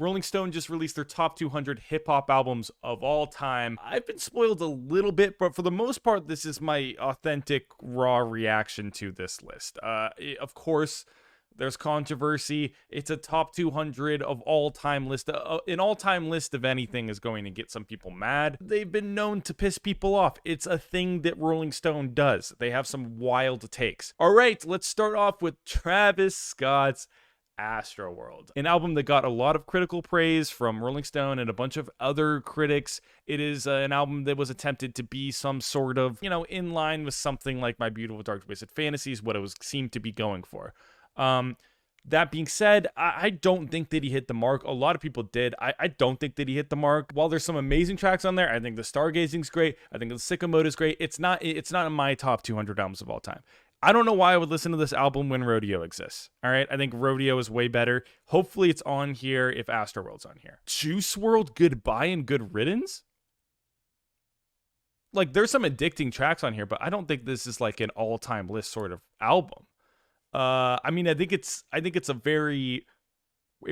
Rolling Stone just released their top 200 hip hop albums of all time. I've been spoiled a little bit, but for the most part, this is my authentic, raw reaction to this list. Of course, there's controversy. It's a top 200 of all time list. An all time list of anything is going to get some people mad. They've been known to piss people off. It's a thing that Rolling Stone does. They have some wild takes. All right, let's start off with Travis Scott's Astroworld, an album that got a lot of critical praise from Rolling Stone and a bunch of other critics. It is an album that was attempted to be some sort of, in line with something like My Beautiful Dark Twisted Fantasies, what it was seemed to be going for. That being said, I don't think that he hit the mark. A lot of people did. I don't think that he hit the mark. While there's some amazing tracks on there, I think the Stargazing's great. I think the Sicko Mode is great. It's not in my top 200 albums of all time. I don't know why I would listen to this album when Rodeo exists. All right, I think Rodeo is way better. Hopefully it's on here if Astroworld's on here. Juice WRLD, Goodbye and Good Riddance? Like, there's some addicting tracks on here, but I don't think this is like an all-time list sort of album. I think it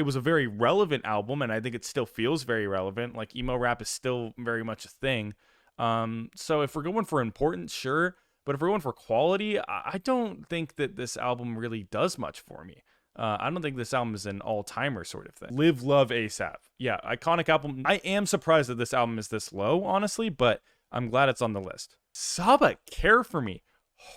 was a very relevant album, and I think it still feels very relevant. Like, emo rap is still very much a thing. So if we're going for importance, sure. But if we're going for quality, I don't think that this album really does much for me. I don't think this album is an all-timer sort of thing. Live, Love, ASAP. Yeah, iconic album. I am surprised that this album is this low, honestly, but I'm glad it's on the list. Saba, Care For Me.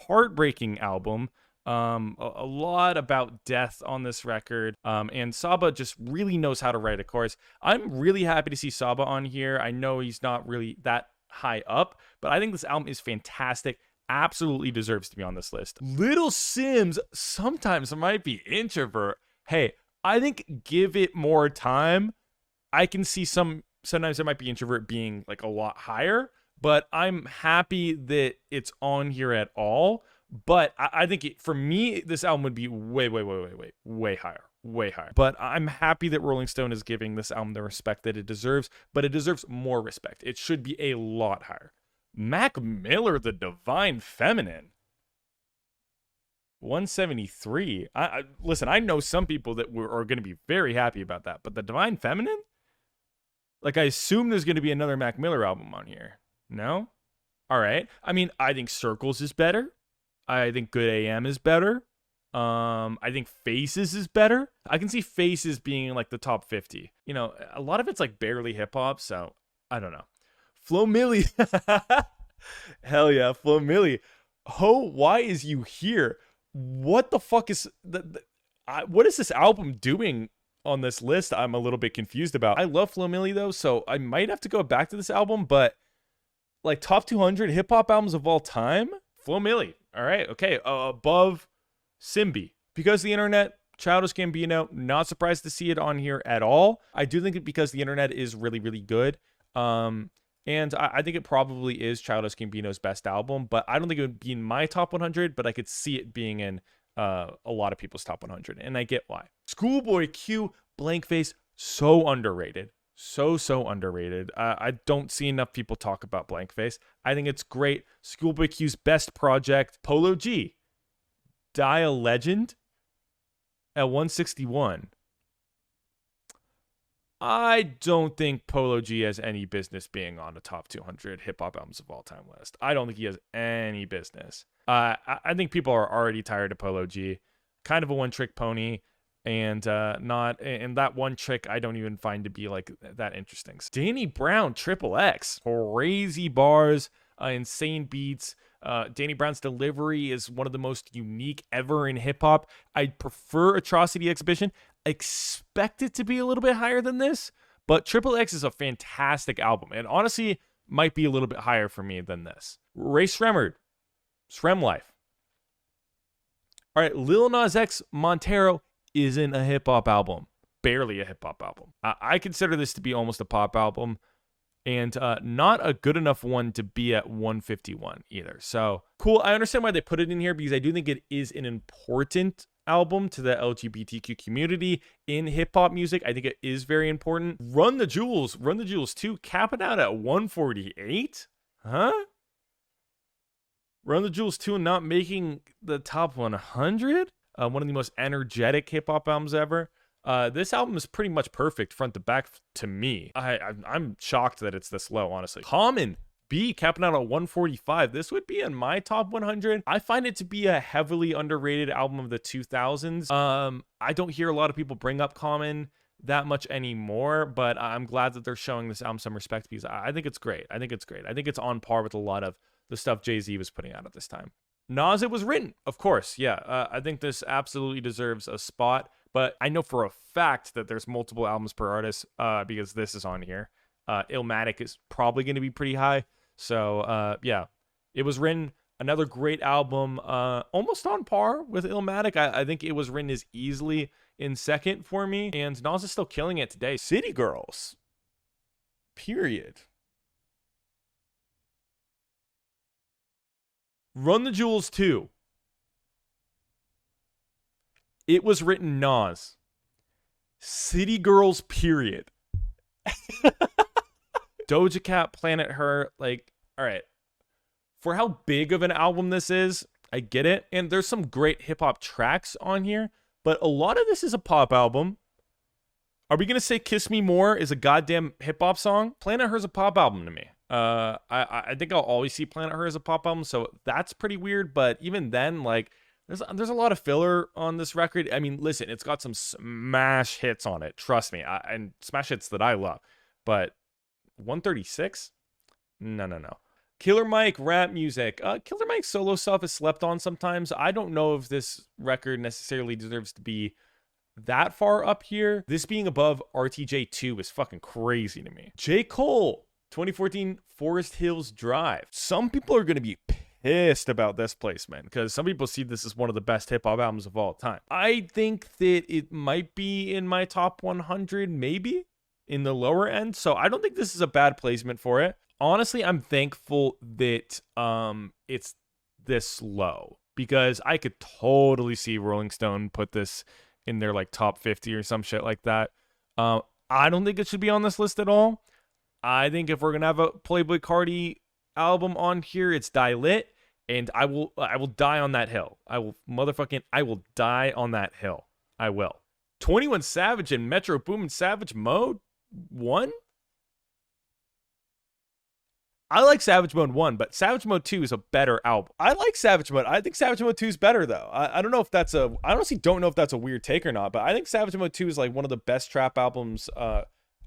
Heartbreaking album. A lot about death on this record. And Saba just really knows how to write a chorus. I'm really happy to see Saba on here. I know he's not really that high up, but I think this album is fantastic. Absolutely deserves to be on this list. Little Sims, Sometimes I Might Be Introvert. Hey, I think give it more time. I can see Sometimes I Might Be Introvert being like a lot higher, but I'm happy that it's on here at all. But I think for me, this album would be way higher. Way higher. But I'm happy that Rolling Stone is giving this album the respect that it deserves, but it deserves more respect. It should be a lot higher. Mac Miller, The Divine Feminine. 173. Listen, I know some people that are going to be very happy about that, but The Divine Feminine? Like, I assume there's going to be another Mac Miller album on here. No? All right. I mean, I think Circles is better. I think Good AM is better. I think Faces is better. I can see Faces being in like the top 50. A lot of it's like barely hip hop, so I don't know. Flo Milli. Hell yeah, Flo Milli. Ho, Why Is You Here? What the fuck is what is this album doing on this list? I'm a little bit confused about. I love Flo Milli though, so I might have to go back to this album, but like top 200 hip hop albums of all time? Flo Milli. All right, okay. Above Simbi. Because the internet, Childish Gambino, not surprised to see it on here at all. I do think it because the internet is really, really good. And I think it probably is Childish Gambino's best album, but I don't think it would be in my top 100, but I could see it being in a lot of people's top 100, and I get why. Schoolboy Q, Blank Face, so underrated. So underrated. I don't see enough people talk about Blank Face. I think it's great. Schoolboy Q's best project, Polo G, Die a Legend at 161. I don't think Polo G has any business being on a top 200 hip-hop albums of all time list. I don't think he has any business. I think people are already tired of Polo G. Kind of a one-trick pony, and that one trick I don't even find to be like that interesting. Danny Brown, Triple X, crazy bars, insane beats. Danny Brown's delivery is one of the most unique ever in hip-hop. I prefer Atrocity Exhibition. Expect it to be a little bit higher than this, but Triple X is a fantastic album, and honestly might be a little bit higher for me than this. Ray Shremmerd, Shrem Life. All right, Lil Nas X, Montero isn't a hip-hop album. Barely a hip-hop album. I consider this to be almost a pop album, and not a good enough one to be at 151 either. So, cool. I understand why they put it in here, because I do think it is an important album to the LGBTQ community in hip-hop music. I think it is very important. Run the Jewels 2, capping out at 148? Huh? Run the Jewels 2 and not making the top 100? One of the most energetic hip-hop albums ever. This album is pretty much perfect front to back to me. I'm shocked that it's this low, honestly. Common B capping out at 145. This would be in my top 100. I find it to be a heavily underrated album of the 2000s. I don't hear a lot of people bring up Common that much anymore, but I'm glad that they're showing this album some respect because I think it's great. I think it's on par with a lot of the stuff Jay-Z was putting out at this time. Nas, It Was Written, of course. Yeah, I think this absolutely deserves a spot, but I know for a fact that there's multiple albums per artist because this is on here. Illmatic is probably going to be pretty high. So, yeah, It Was Written, another great album, almost on par with Illmatic. I think It Was Written is easily in second for me, and Nas is still killing it today. City Girls, period. Run the Jewels 2. It Was Written, Nas. City Girls, period. Doja Cat, Planet Her, like, all right. For how big of an album this is, I get it. And there's some great hip-hop tracks on here, but a lot of this is a pop album. Are we going to say Kiss Me More is a goddamn hip-hop song? Planet Her is a pop album to me. I think I'll always see Planet Her as a pop album, so that's pretty weird. But even then, like, there's a lot of filler on this record. I mean, listen, it's got some smash hits on it. Trust me, and smash hits that I love. But 136? No. Killer Mike, rap music. Killer Mike's solo stuff is slept on sometimes. I don't know if this record necessarily deserves to be that far up here. This being above RTJ 2 is fucking crazy to me. J. Cole, 2014 Forest Hills Drive. Some people are going to be pissed about this placement because some people see this as one of the best hip-hop albums of all time. I think that it might be in my top 100, maybe in the lower end. So I don't think this is a bad placement for it. Honestly, I'm thankful that it's this low because I could totally see Rolling Stone put this in their like top 50 or some shit like that. I don't think it should be on this list at all. I think if we're gonna have a Playboi Carti album on here, it's Die Lit, and I will die on that hill. I will die on that hill. I will. 21 Savage and Metro Boomin Savage Mode 1. I like Savage Mode 1, but Savage Mode 2 is a better album. I like Savage Mode. I think Savage Mode 2 is better, though. I don't know if that's I honestly don't know if that's a weird take or not, but I think Savage Mode 2 is like one of the best trap albums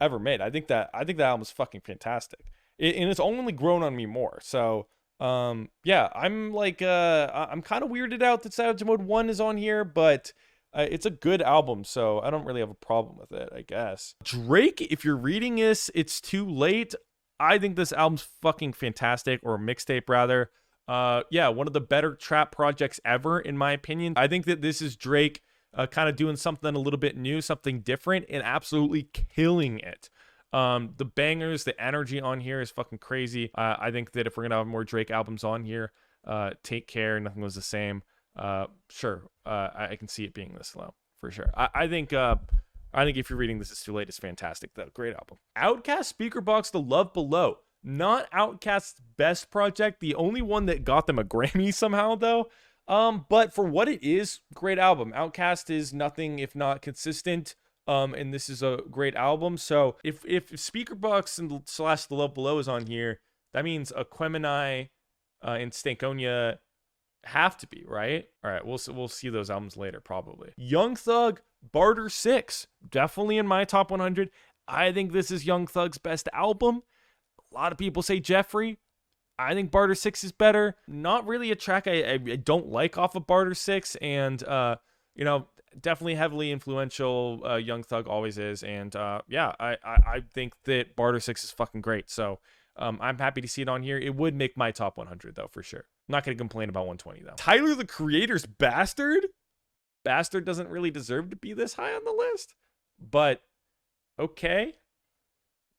ever made. I think that album is fucking fantastic. And it's only grown on me more. So, yeah, I'm like, I'm kind of weirded out that Savage Mode 1 is on here, but it's a good album, so I don't really have a problem with it, I guess. Drake, if you're reading this, it's too late. I think this album's fucking fantastic, or mixtape rather. Yeah, one of the better trap projects ever, in my opinion. I think that this is Drake kind of doing something a little bit new, something different, and absolutely killing it. The bangers, the energy on here is fucking crazy. I think that if we're gonna have more Drake albums on here, Take Care, Nothing Was the Same. Sure, I can see it being this low for sure. I think if you're reading This Is Too Late, it's fantastic though. Great album. Outkast, Speakerboxxx, The Love Below. Not Outkast's best project. The only one that got them a Grammy somehow though. But for what it is, great album. Outkast is nothing if not consistent. And this is a great album. So if Speakerboxxx and / The Love Below is on here, that means Aquemini and Stankonia have to be, right? All right, we'll see those albums later probably. Young Thug, Barter 6, definitely in my top 100. I think this is Young Thug's best album. A lot of people say Jeffrey. I think Barter 6 is better. Not really a track I don't like off of Barter 6, and definitely heavily influential. Young Thug always is, and yeah, I think that Barter 6 is fucking great. So I'm happy to see it on here. It would make my top 100 though, for sure. I'm not gonna complain about 120 though. Tyler the Creator's Bastard. Bastard doesn't really deserve to be this high on the list, but okay.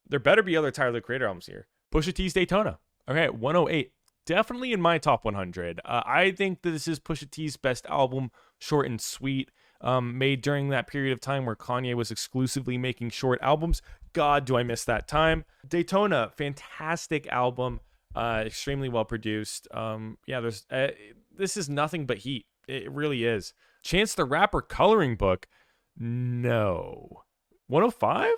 There better be other Tyler the Creator albums here. Pusha T's Daytona. Okay, 108. Definitely in my top 100. I think that this is Pusha T's best album, short and sweet, made during that period of time where Kanye was exclusively making short albums. God, do I miss that time. Daytona, fantastic album, extremely well produced. Yeah, this is nothing but heat. It really is. Chance the Rapper coloring book. No. 105?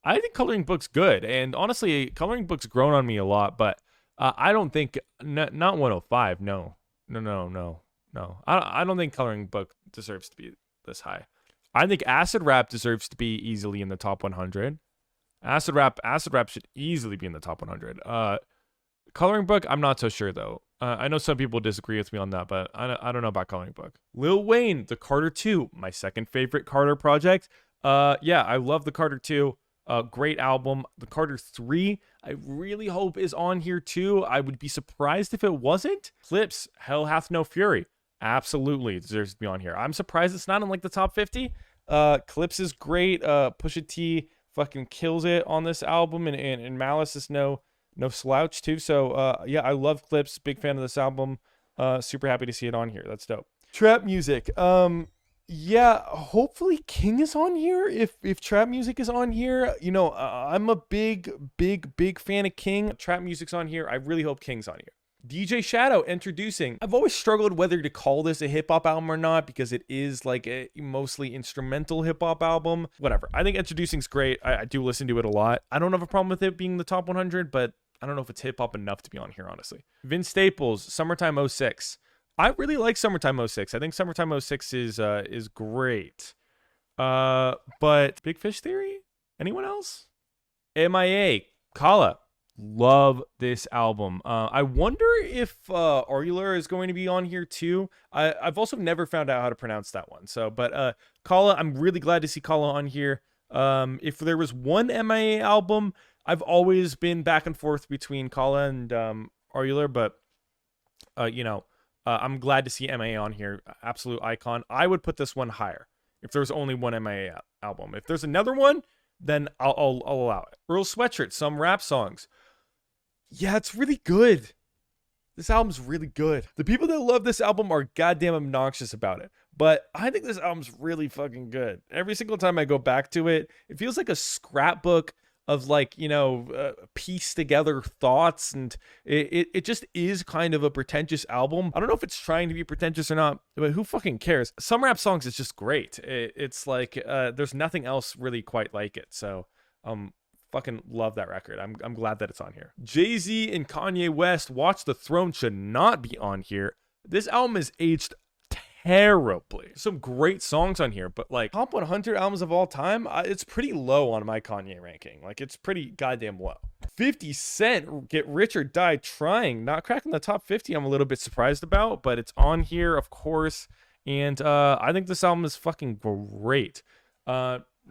I think Coloring Book's good, and honestly, Coloring Book's grown on me a lot. But I don't think not 105. No, no, no, no, no. I don't think Coloring Book deserves to be this high. I think Acid Rap deserves to be easily in the top 100. Acid Rap should easily be in the top 100. Coloring Book, I'm not so sure though. I know some people disagree with me on that, but I don't know about Coloring Book. Lil Wayne, The Carter 2, my second favorite Carter project. Yeah, I love The Carter 2. Great album. The Carter 3, I really hope is on here too. I would be surprised if it wasn't. Clips, Hell Hath No Fury. Absolutely deserves to be on here. I'm surprised it's not in like the top 50. Clips is great. Pusha T fucking kills it on this album, and Malice is no slouch too. So yeah, I love Clips. Big fan of this album. Super happy to see it on here. That's dope. Trap music. Yeah, hopefully King is on here. If trap music is on here, you know, I'm a big fan of King. Trap music's on here. I really hope King's on here. DJ Shadow introducing. I've always struggled whether to call this a hip-hop album or not, because it is like a mostly instrumental hip-hop album. Whatever. I think introducing's great. I do listen to it a lot. I don't have a problem with it being the top 100, but I don't know if it's hip-hop enough to be on here, honestly. Vince Staples, Summertime '06. I really like Summertime '06. I think Summertime '06 is great. But Big Fish Theory? Anyone else? MIA, Kala. Love this album. I wonder if Argular is going to be on here too. I've also never found out how to pronounce that one. So, but Kala, I'm really glad to see Kala on here. If there was one MIA album, I've always been back and forth between Kala and Argular, but you know, I'm glad to see MIA on here. Absolute icon. I would put this one higher if there's only one MIA album. If there's another one, then I'll allow it. Earl Sweatshirt, some rap songs. Yeah, it's really good. This album's really good. The people that love this album are goddamn obnoxious about it. But I think this album's really fucking good. Every single time I go back to it, it feels like a scrapbook of like, you know, piece together thoughts. And it just is kind of a pretentious album. I don't know if it's trying to be pretentious or not, but who fucking cares? Some rap songs is just great. It's like there's nothing else really quite like it. So, fucking love that record. I'm glad that it's on here. Jay-Z and Kanye West, Watch the Throne should not be on here. This album is aged terribly. Some great songs on here, but like top 100 albums of all time, it's pretty low on my Kanye ranking. Like it's pretty goddamn low. 50 Cent, Get Rich or Die Trying, not cracking the top 50. I'm a little bit surprised about, but it's on here, of course. And I think this album is fucking great.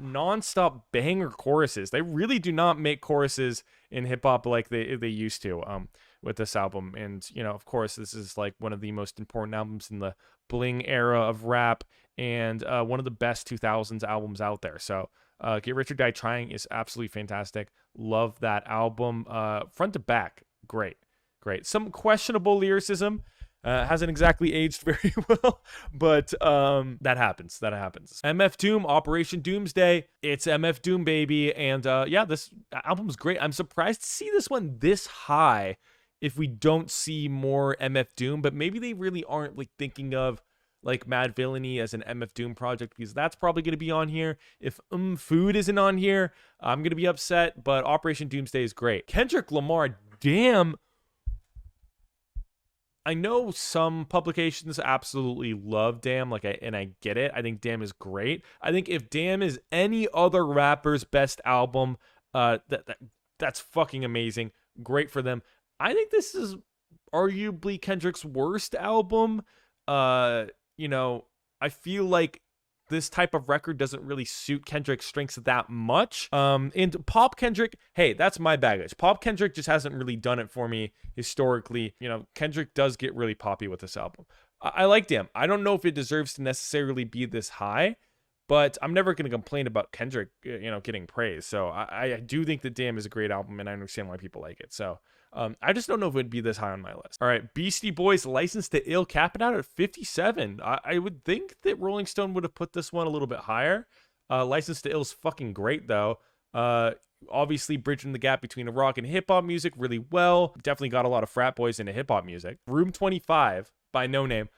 Non-stop banger choruses. They really do not make choruses in hip-hop like they used to with this album. And you know, of course, this is like one of the most important albums in the bling era of rap, and one of the best 2000s albums out there. So Get Rich or Die Trying is absolutely fantastic. Love that album front to back. Great. Some questionable lyricism. Hasn't exactly aged very well, but that happens. MF Doom, Operation Doomsday. It's MF Doom, baby. And yeah, this album's great. I'm surprised to see this one this high if we don't see more MF Doom, but maybe they really aren't like thinking of like Mad Villainy as an MF Doom project, because that's probably going to be on here. If Food isn't on here, I'm going to be upset, but Operation Doomsday is great. Kendrick Lamar, damn. I know some publications absolutely love Damn, and I get it. I think Damn is great. I think if Damn is any other rapper's best album, that's fucking amazing. Great for them. I think this is arguably Kendrick's worst album. You know, I feel like this type of record doesn't really suit Kendrick's strengths that much. And Pop Kendrick, hey, that's my baggage. Pop Kendrick just hasn't really done it for me historically. You know, Kendrick does get really poppy with this album. I like Damn. I don't know if it deserves to necessarily be this high, but I'm never going to complain about Kendrick, you know, getting praise. So I do think that Damn is a great album, and I understand why people like it. So I just don't know if it would be this high on my list. All right, Beastie Boys, License to Ill, capping out at 57. I would think that Rolling Stone would have put this one a little bit higher. License to Ill's fucking great, though. Obviously bridging the gap between rock and hip-hop music really well. Definitely got a lot of frat boys into hip-hop music. Room 25 by No Name.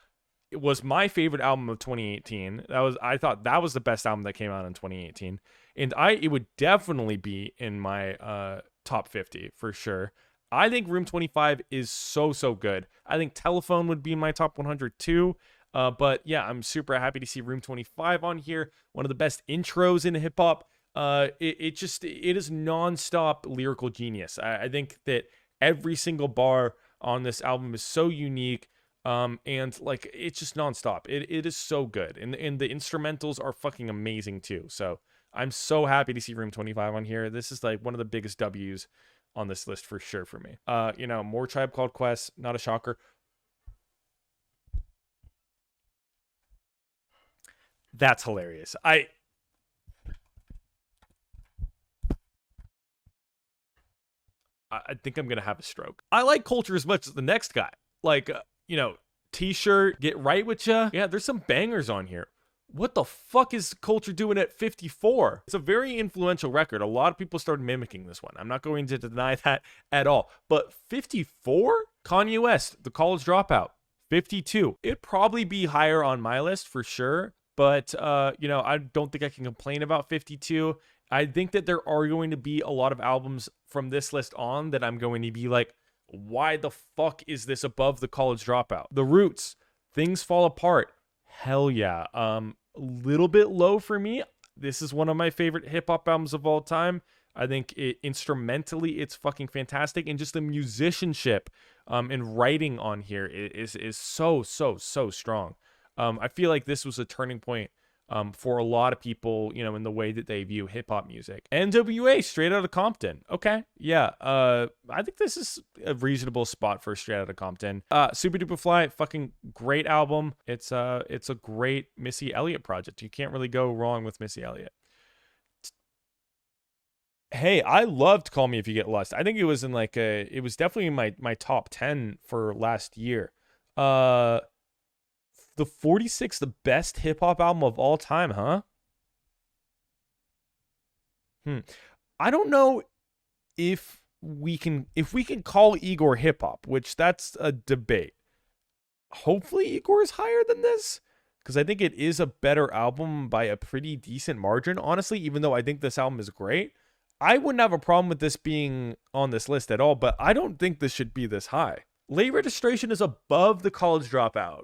it was my favorite album of 2018. I thought that was the best album that came out in 2018, and it would definitely be in my top 50 for sure. I think Room 25 is so good. I think Telephone would be in my top 100 too. But yeah, I'm super happy to see Room 25 on here. One of the best intros in hip hop. It is nonstop lyrical genius. I think that every single bar on this album is so unique. And like it's just nonstop. It is so good. And the instrumentals are fucking amazing too. So I'm so happy to see Room 25 on here. This is like one of the biggest W's on this list for sure for me. More Tribe Called Quest, not a shocker. That's hilarious. I think I'm gonna have a stroke. I like Culture as much as the next guy. Like, T-shirt, Get Right With Ya. Yeah, there's some bangers on here. What the fuck is Culture doing at 54? It's a very influential record. A lot of people started mimicking this one. I'm not going to deny that at all. But 54? Kanye West, The College Dropout, 52. It'd probably be higher on my list for sure. But, I don't think I can complain about 52. I think that there are going to be a lot of albums from this list on that I'm going to be like, why the fuck is this above The College Dropout? The Roots, Things Fall Apart. Hell yeah. A little bit low for me. This is one of my favorite hip hop albums of all time. I think instrumentally it's fucking fantastic, and just the musicianship and writing on here is so strong. I feel like this was a turning point for a lot of people, in the way that they view hip hop music. NWA, Straight Outta Compton. Okay, yeah. I think this is a reasonable spot for Straight Outta Compton. Super Duper Fly, fucking great album. It's a great Missy Elliott project. You can't really go wrong with Missy Elliott. Hey, I loved Call Me If You Get Lost. I think it was it was definitely in my top 10 for last year. The 46th, the best hip hop album of all time, huh? I don't know if we can call Igor hip hop, which that's a debate. Hopefully Igor is higher than this, because I think it is a better album by a pretty decent margin, honestly, even though I think this album is great. I wouldn't have a problem with this being on this list at all, but I don't think this should be this high. Late Registration is above The College Dropout.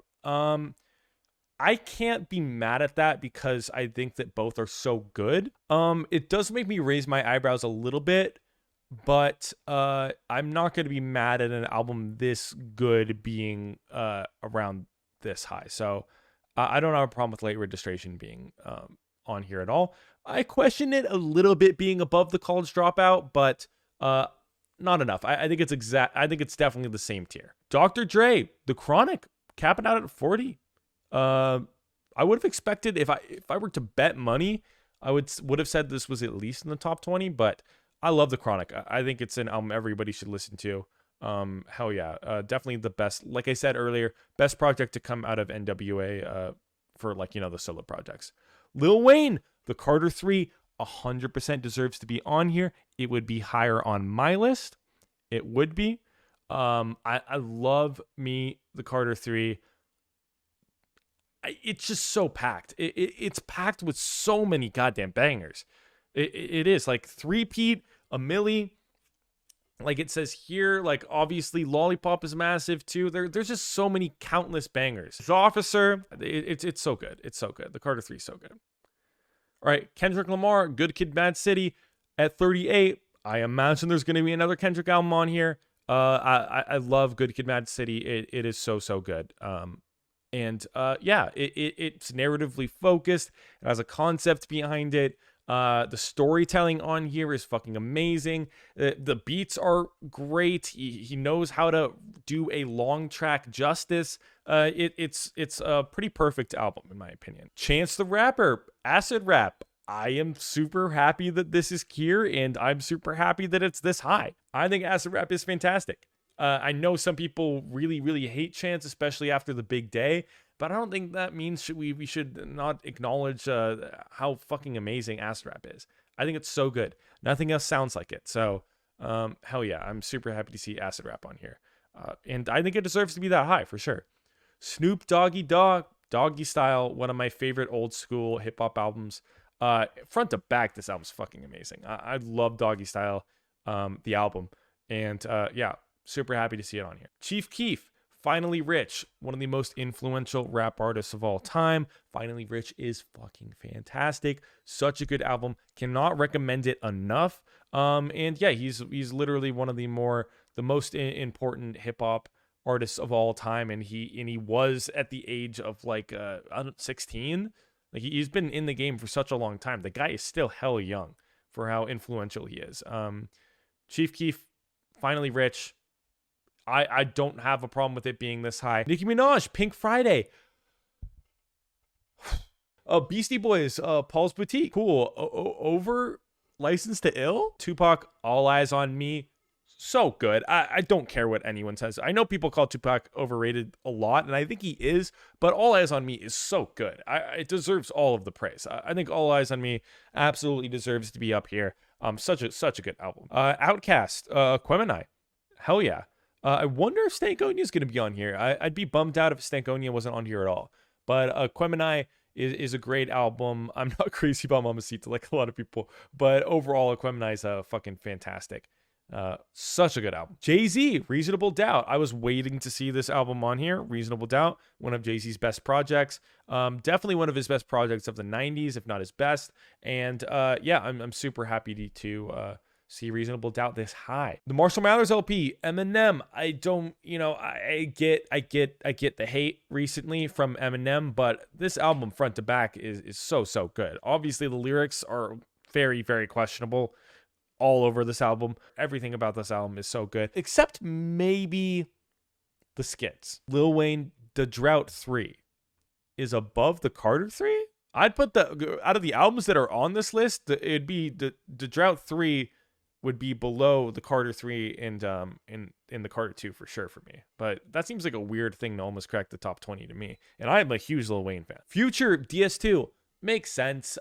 I can't be mad at that because I think that both are so good. It does make me raise my eyebrows a little bit, but I'm not going to be mad at an album this good being around this high. So I don't have a problem with Late Registration being on here at all. I question it a little bit being above The College Dropout, but not enough. I think it's definitely the same tier. Dr. Dre, The Chronic, capping out at 40. I would have expected, if I were to bet money, I would have said this was at least in the top 20, but I love The Chronic. I think it's an album everybody should listen to. Hell yeah. Definitely the best, like I said earlier, best project to come out of NWA for the solo projects. Lil Wayne, The Carter 3, 100% deserves to be on here. It would be higher on my list. It would be. I love me The Carter 3. It's just so packed. It's packed with so many goddamn bangers. It is like Three-Peat, A Milli. Like it says here, like obviously Lollipop is massive too. There's just so many countless bangers. The Officer, it's so good. It's so good. The Carter 3 is so good. All right, Kendrick Lamar, Good Kid, Mad City at 38. I imagine there's going to be another Kendrick album on here. I love Good Kid, Mad City. It is so good. It's narratively focused. It has a concept behind it. The storytelling on here is fucking amazing. The beats are great. He knows how to do a long track justice. It's a pretty perfect album in my opinion. Chance the Rapper, Acid Rap. I am super happy that this is here, and I'm super happy that it's this high. I think Acid Rap is fantastic. I know some people really hate Chance, especially after the big day, but I don't think that means we should not acknowledge how fucking amazing Acid Rap is. I think it's so good. Nothing else sounds like it. So, hell yeah, I'm super happy to see Acid Rap on here. And I think it deserves to be that high for sure. Snoop Doggy Dogg, Doggy Style, one of my favorite old school hip hop albums. Front to back, this album's fucking amazing. I love Doggy Style, the album. And yeah, super happy to see it on here. Chief Keef, Finally Rich, one of the most influential rap artists of all time. Finally Rich is fucking fantastic. Such a good album. Cannot recommend it enough. And yeah, he's literally one of the most important hip hop artists of all time. And he was at the age of like 16. Like he's been in the game for such a long time. The guy is still hella young for how influential he is. Chief Keef, Finally Rich. I don't have a problem with it being this high. Nicki Minaj, Pink Friday. Beastie Boys, Paul's Boutique. Cool. Over Licensed to Ill. Tupac, All Eyes on Me. So good. I don't care what anyone says. I know people call Tupac overrated a lot, and I think he is, but All Eyes on Me is so good. It deserves all of the praise. I think All Eyes on Me absolutely deserves to be up here. Such a good album. Outkast, Quemini. Hell yeah. I wonder if Stankonia is going to be on here. I'd be bummed out if Stankonia wasn't on here at all. But Quemini is a great album. I'm not crazy about Mamacita like a lot of people, but overall, Quemini is fucking fantastic. Such a good album. Jay-Z, Reasonable Doubt. I was waiting to see this album on here. Reasonable Doubt, one of Jay-Z's best projects. Definitely one of his best projects of the 90s, if not his best. And yeah, I'm super happy to see Reasonable Doubt this high. The Marshall Mathers LP, Eminem. I don't, I get the hate recently from Eminem, but this album front to back is so good. Obviously, the lyrics are very, very questionable all over this album. Everything about this album is so good, except maybe the skits. Lil Wayne, The Drought 3 is above the Carter 3. I'd put out of the albums that are on this list, it'd be the Drought 3 would be below the Carter 3 and in the Carter 2 for sure for me. But that seems like a weird thing to almost crack the top 20 to me. And I'm a huge Lil Wayne fan. Future, DS2, makes sense.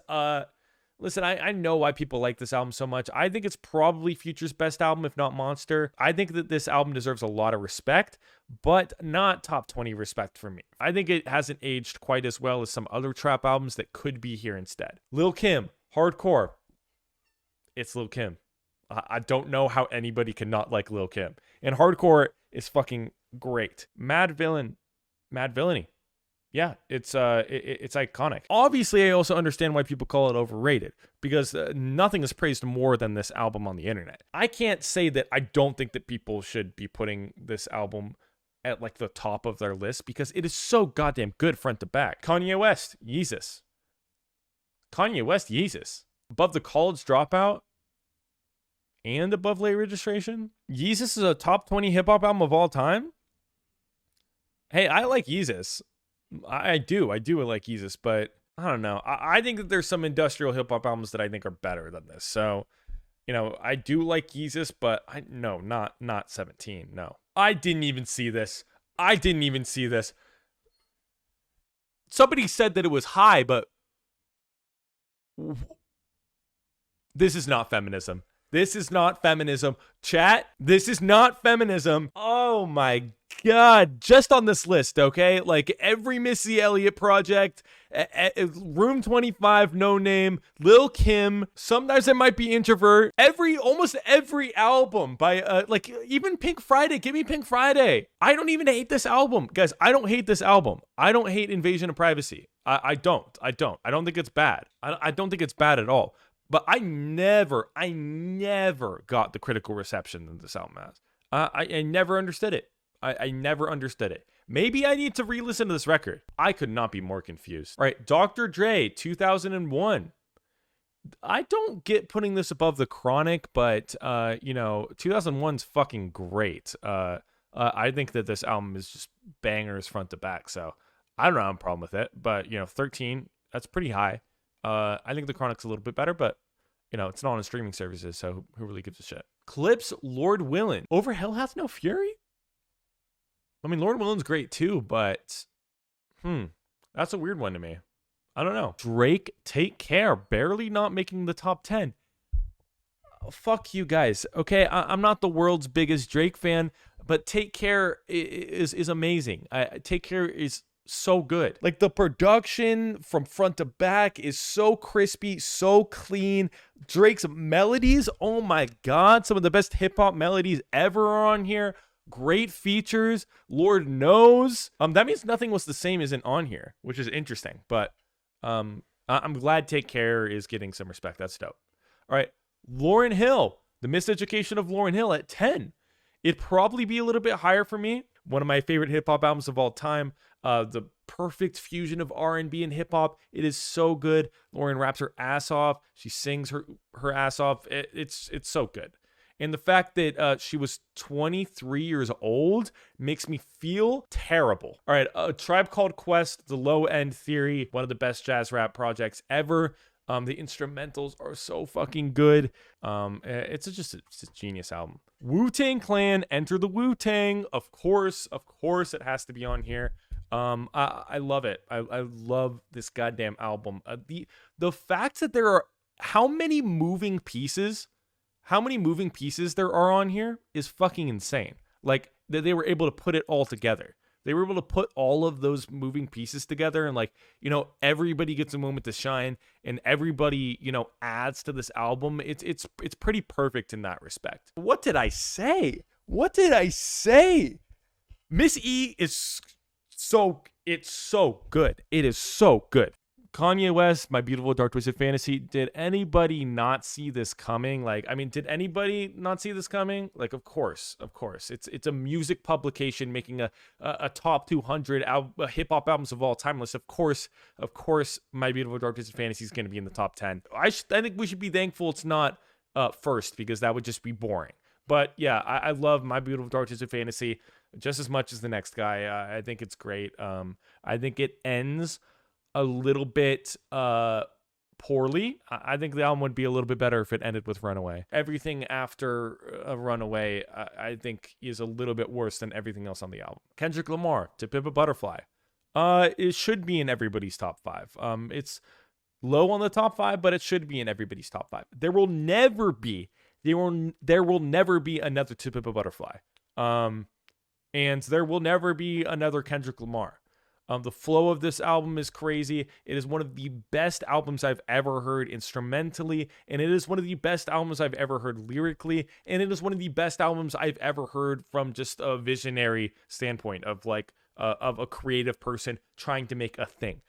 Listen, I know why people like this album so much. I think it's probably Future's best album, if not Monster. I think that this album deserves a lot of respect, but not top 20 respect for me. I think it hasn't aged quite as well as some other trap albums that could be here instead. Lil Kim, Hardcore. It's Lil Kim. I don't know how anybody can not like Lil Kim. And Hardcore is fucking great. Mad Villainy. Yeah, it's iconic. Obviously, I also understand why people call it overrated, because nothing is praised more than this album on the internet. I can't say that I don't think that people should be putting this album at like the top of their list, because it is so goddamn good front to back. Kanye West, Yeezus. Above the College Dropout and above Late Registration. Yeezus is a top 20 hip-hop album of all time. Hey, I like Yeezus. I do like Yeezus, but I don't know. I think that there's some industrial hip-hop albums that I think are better than this. So, I do like Yeezus, but not 17. No. I didn't even see this. Somebody said that it was high, but this is not feminism. Chat, this is not feminism. Oh my God. Just on this list, okay? Like every Missy Elliott project, Room 25, No Name, Lil Kim, sometimes it might be Introvert. Almost every album by, like even Pink Friday. Give me Pink Friday. I don't even hate this album. Guys, I don't hate this album. I don't hate Invasion of Privacy. I don't think it's bad. I don't think it's bad at all. But I never got the critical reception that this album has. I never understood it. I never understood it. Maybe I need to re-listen to this record. I could not be more confused. All right, Dr. Dre, 2001. I don't get putting this above The Chronic, but 2001's fucking great. I think that this album is just bangers front to back. So I don't have a problem with it. But 13, that's pretty high. I think The Chronic's a little bit better, but it's not on streaming services, so who really gives a shit? Clips, Lord Willin. Over Hell Hath No Fury? I mean, Lord Willin's great too, but that's a weird one to me. I don't know. Drake, Take Care, barely not making the top 10. Oh, fuck you guys. Okay, I'm not the world's biggest Drake fan, but Take Care is amazing. Take Care is so good. Like, the production from front to back is so crispy, so clean. Drake's melodies, oh my God, some of the best hip hop melodies ever are on here. Great features. Lord knows. That means Nothing Was the Same isn't on here, which is interesting. But I'm glad Take Care is getting some respect. That's dope. All right, Lauryn Hill, The Miseducation of Lauryn Hill at 10. It'd probably be a little bit higher for me. One of my favorite hip hop albums of all time. The perfect fusion of R&B and hip hop. It is so good. Lauryn raps her ass off. She sings her ass off. It's so good. And the fact that she was 23 years old makes me feel terrible. All right, A Tribe Called Quest, The Low End Theory, one of the best jazz rap projects ever. The instrumentals are so fucking good. It's a genius album. Wu-Tang Clan, Enter the Wu-Tang. Of course, it has to be on here. I love it. I love this goddamn album. The fact that there are how many moving pieces there are on here is fucking insane. Like, that they were able to put it all together. They were able to put all of those moving pieces together, and, like, you know, everybody gets a moment to shine, and everybody, you know, adds to this album. It's pretty perfect in that respect. What did I say? Miss E is so good. It is so good. Kanye West, My Beautiful Dark Twisted Fantasy. Did anybody not see this coming? Like, I mean, did anybody not see this coming? Like, of course. It's a music publication making a top 200 hip hop albums of all time list. Of course, My Beautiful Dark Twisted Fantasy is going to be in the top 10. I think we should be thankful it's not first, because that would just be boring. But yeah, I love My Beautiful Dark Twisted Fantasy just as much as the next guy. I think it's great. I think it ends a little bit poorly. I think the album would be a little bit better if it ended with Runaway. Everything after Runaway, I think, is a little bit worse than everything else on the album. Kendrick Lamar, To Pimp a Butterfly. It should be in everybody's top 5. It's low on the top 5, but it should be in everybody's top 5. There will never be another To Pimp a Butterfly. And there will never be another Kendrick Lamar. The flow of this album is crazy. It is one of the best albums I've ever heard instrumentally, and it is one of the best albums I've ever heard lyrically, and it is one of the best albums I've ever heard from just a visionary standpoint of, like, of a creative person trying to make a thing.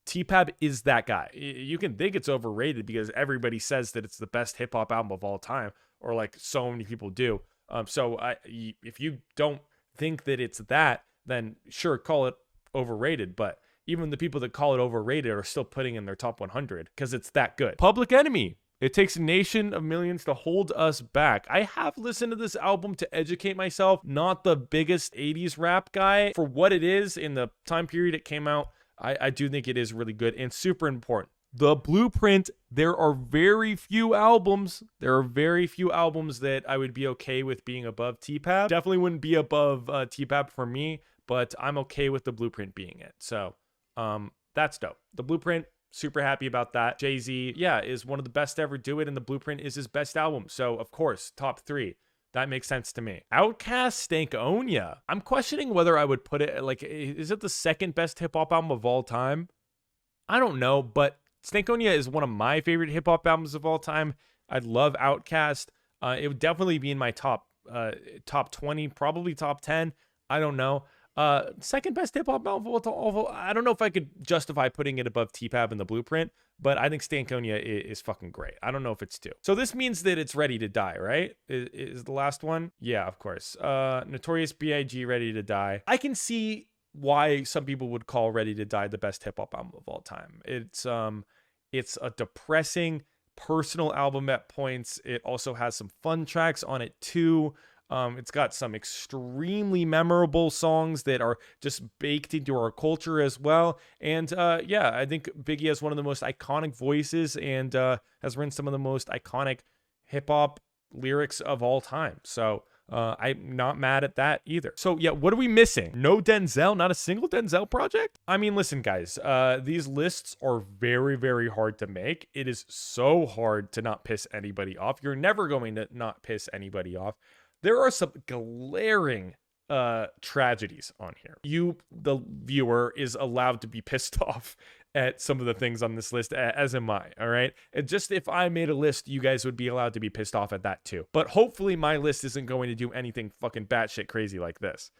T-Pab is that guy. You can think it's overrated because everybody says that it's the best hip-hop album of all time, or, like, so many people do. If you don't think that it's that, then sure, call it overrated, but even the people that call it overrated are still putting in their top 100 because it's that good. Public Enemy, It Takes a Nation of Millions to Hold Us Back. I have listened to this album to educate myself. Not the biggest 80s rap guy. For what it is in the time period it came out, I do think it is really good and super important. The Blueprint, there are very few albums that I would be okay with being above T-Pab. Definitely wouldn't be above T-Pab for me, but I'm okay with The Blueprint being it. So that's dope. The Blueprint, super happy about that. Jay-Z, yeah, is one of the best to ever do it, and The Blueprint is his best album. So, of course, top 3. That makes sense to me. Outkast, Stankonia. I'm questioning whether I would put it, like, is it the second best hip-hop album of all time? I don't know, but Stankonia is one of my favorite hip-hop albums of all time. I love Outkast. It would definitely be in my top 20, probably top 10. I don't know. Second best hip-hop album of all time. I don't know if I could justify putting it above T-Pab and The Blueprint, but I think Stankonia is fucking great. I don't know if it's 2. So this means that it's Ready to Die, right? Is the last one? Yeah, of course. Notorious B.I.G. Ready to Die. I can see why some people would call Ready to Die the best hip-hop album of all time. It's a depressing, personal album at points. It also has some fun tracks on it too. It's got some extremely memorable songs that are just baked into our culture as well. And yeah, I think Biggie has one of the most iconic voices and has written some of the most iconic hip-hop lyrics of all time. So I'm not mad at that either. So yeah, what are we missing? No Denzel, not a single Denzel project? I mean, listen, guys, these lists are very, very hard to make. It is so hard to not piss anybody off. You're never going to not piss anybody off. There are some glaring tragedies on here. You, the viewer, is allowed to be pissed off at some of the things on this list, as am I. All right, and just if I made a list, you guys would be allowed to be pissed off at that too. But hopefully my list isn't going to do anything fucking batshit crazy like this.